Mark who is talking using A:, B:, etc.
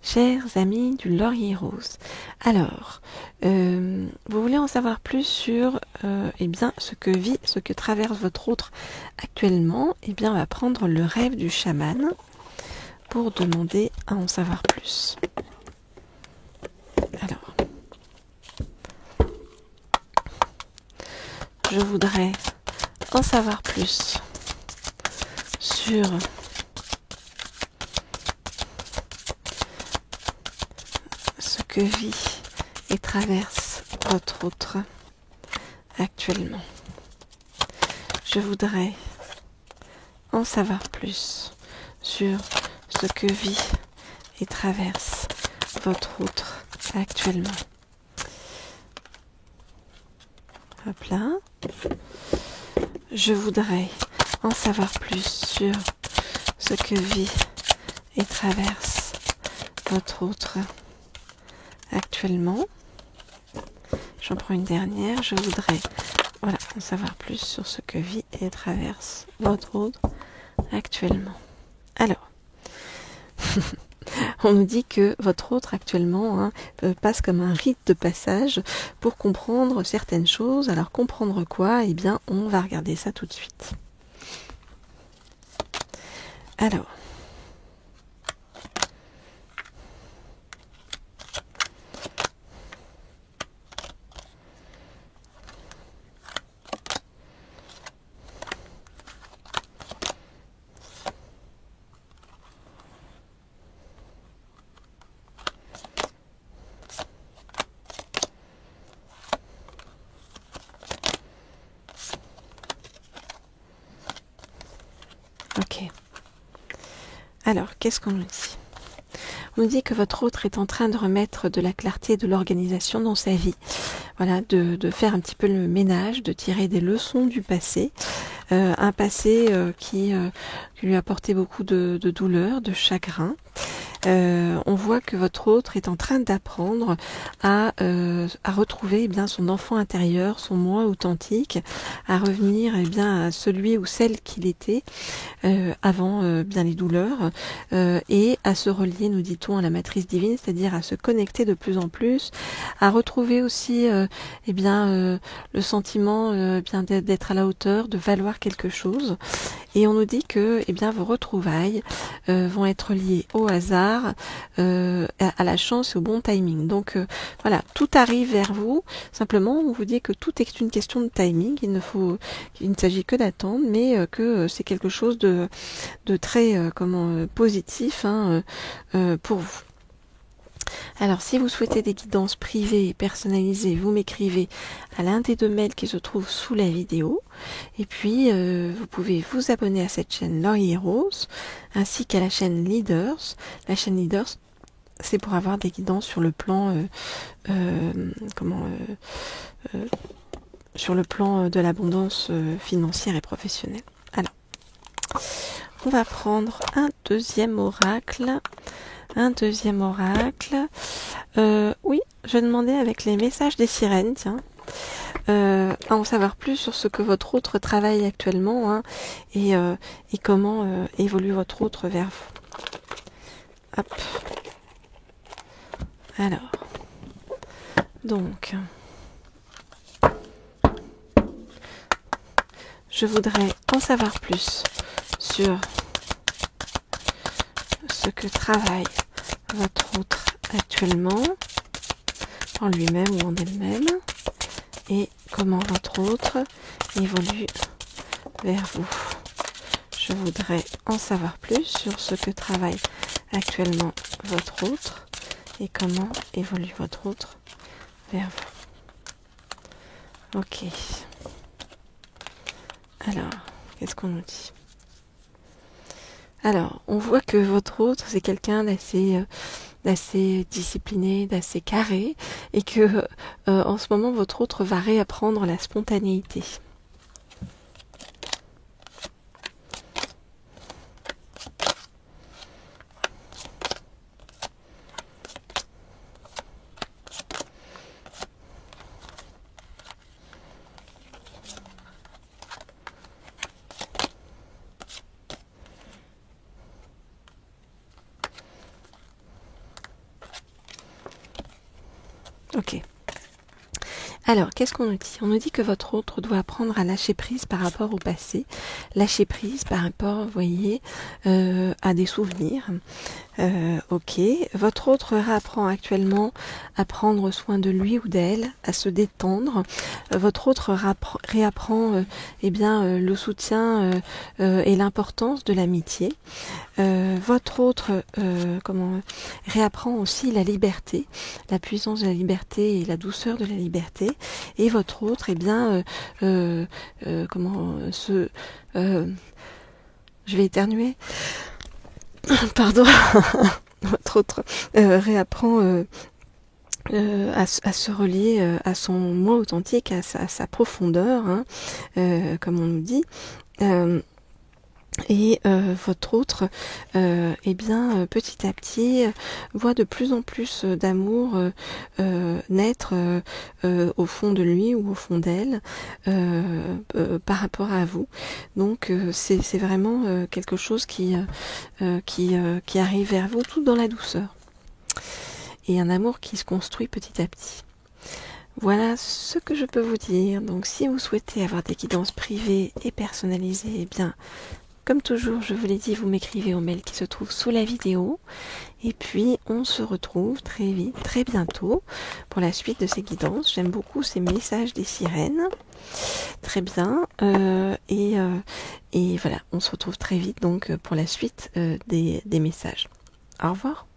A: Chers amis du Laurier Rose, alors, vous voulez en savoir plus sur eh bien, ce que traverse votre autre actuellement. Eh bien, on va prendre le rêve du chaman pour demander à en savoir plus. Alors, je voudrais en savoir plus sur ce que vit et traverse votre autre actuellement. Je voudrais en savoir plus sur ce que vit et traverse votre autre actuellement. Hop là. Je voudrais en savoir plus sur ce que vit et traverse votre autre actuellement. J'en prends une dernière. Je voudrais en savoir plus sur ce que vit et traverse votre autre actuellement. Alors, on nous dit que votre autre actuellement passe comme un rite de passage pour comprendre certaines choses. Alors, comprendre quoi? Eh bien, on va regarder ça tout de suite. Alors, ok. Alors, qu'est-ce qu'on nous dit? On nous dit que votre autre est en train de remettre de la clarté et de l'organisation dans sa vie. Voilà, de faire un petit peu le ménage, de tirer des leçons du passé. Un passé qui lui a apporté beaucoup de douleur, de chagrin. On voit que votre autre est en train d'apprendre à retrouver bien son enfant intérieur, son moi authentique, à revenir bien à celui ou celle qu'il était avant bien les douleurs et à se relier, nous dit-on, à la matrice divine, c'est-à-dire à se connecter de plus en plus, à retrouver aussi le sentiment bien d'être à la hauteur, de valoir quelque chose. Et on nous dit que vos retrouvailles vont être liées au hasard, à la chance et au bon timing. Donc voilà, tout arrive vers vous. Simplement, on vous dit que tout est une question de timing. Il ne s'agit que d'attendre, mais que c'est quelque chose de très positif pour vous. Alors, si vous souhaitez des guidances privées et personnalisées, vous m'écrivez à l'un des 2 mails qui se trouvent sous la vidéo. Et puis, vous pouvez vous abonner à cette chaîne Laurier Rose, ainsi qu'à la chaîne Leaders. La chaîne Leaders, c'est pour avoir des guidances sur le plan sur le plan de l'abondance financière et professionnelle. Alors, on va prendre un deuxième oracle. Oui, je demandais avec les messages des sirènes, tiens, à en savoir plus sur ce que votre autre travaille actuellement et comment évolue votre autre vers vous. Hop. Alors, donc, je voudrais en savoir plus sur ce que travaille votre autre actuellement, en lui-même ou en elle-même, et comment votre autre évolue vers vous. Je voudrais en savoir plus sur ce que travaille actuellement votre autre et comment évolue votre autre vers vous. Ok. Alors, qu'est-ce qu'on nous dit? Alors, on voit que votre autre, c'est quelqu'un d'assez discipliné, d'assez carré, et que en ce moment, votre autre va réapprendre la spontanéité. Ok. Alors, qu'est-ce qu'on nous dit? On nous dit que votre autre doit apprendre à lâcher prise par rapport au passé, lâcher prise par rapport, vous voyez, à des souvenirs. Ok. Votre autre réapprend actuellement à prendre soin de lui ou d'elle, à se détendre. Votre autre réapprend le soutien et l'importance de l'amitié. Votre autre réapprend aussi la liberté, la puissance de la liberté et la douceur de la liberté. Et votre autre, je vais éternuer. Pardon. Votre autre réapprend à se relier à son moi authentique, à sa profondeur, hein, comme on nous dit. Votre autre, petit à petit, voit de plus en plus d'amour naître au fond de lui ou au fond d'elle par rapport à vous. Donc c'est vraiment quelque chose qui arrive vers vous tout dans la douceur. Et un amour qui se construit petit à petit. Voilà ce que je peux vous dire. Donc si vous souhaitez avoir des guidances privées et personnalisées, eh bien, comme toujours, je vous l'ai dit, vous m'écrivez au mail qui se trouve sous la vidéo. Et puis, on se retrouve très vite, très bientôt, pour la suite de ces guidances. J'aime beaucoup ces messages des sirènes. Très bien. Et voilà, on se retrouve très vite donc pour la suite des messages. Au revoir.